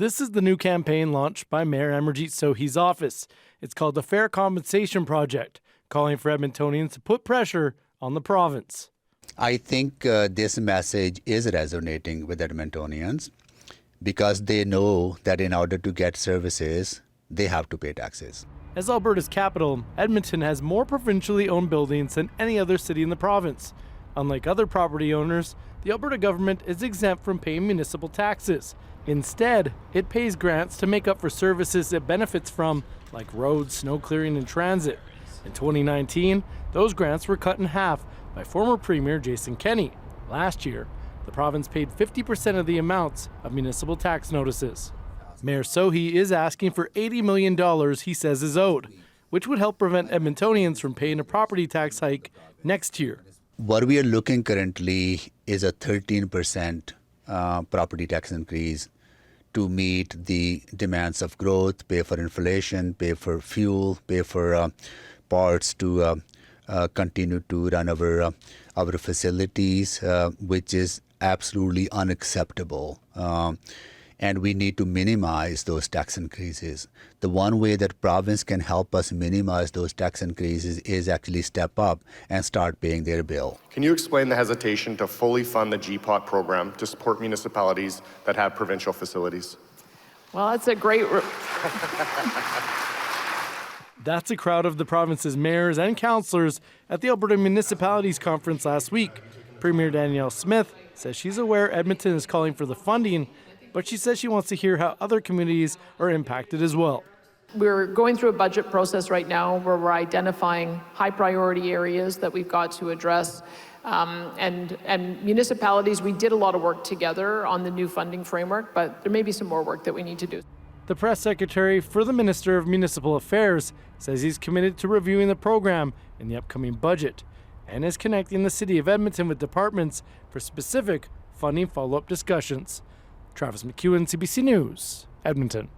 This is the new campaign launched by Mayor Amarjeet Sohi's office. It's called the Fair Compensation Project, calling for Edmontonians to put pressure on the province. I think this message is resonating with Edmontonians because they know that in order to get services, they have to pay taxes. As Alberta's capital, Edmonton has more provincially owned buildings than any other city in the province. Unlike other property owners, the Alberta government is exempt from paying municipal taxes. Instead, it pays grants to make up for services it benefits from, like roads, snow clearing, and transit. In 2019, those grants were cut in half by former Premier Jason Kenney. Last year, the province paid 50% of the amounts of municipal tax notices. Mayor Sohi is asking for $80 million he says is owed, which would help prevent Edmontonians from paying a property tax hike next year. What we are looking currently is a 13% property tax increase to meet the demands of growth, pay for inflation, pay for fuel, pay for parts to continue to run our facilities, which is absolutely unacceptable. And we need to minimize those tax increases. The one way that province can help us minimize those tax increases is actually step up and start paying their bill. Can you explain the hesitation to fully fund the GPOT program to support municipalities that have provincial facilities? Well, that's a great... That's a crowd of the province's mayors and councillors at the Alberta Municipalities Conference last week. Premier Danielle Smith says she's aware Edmonton is calling for the funding, but she says she wants to hear how other communities are impacted as well. We're going through a budget process right now where we're identifying high priority areas that we've got to address. And municipalities, we did a lot of work together on the new funding framework, but there may be some more work that we need to do. The press secretary for the Minister of Municipal Affairs says he's committed to reviewing the program in the upcoming budget and is connecting the City of Edmonton with departments for specific funding follow-up discussions. Travis McEwen, CBC News, Edmonton.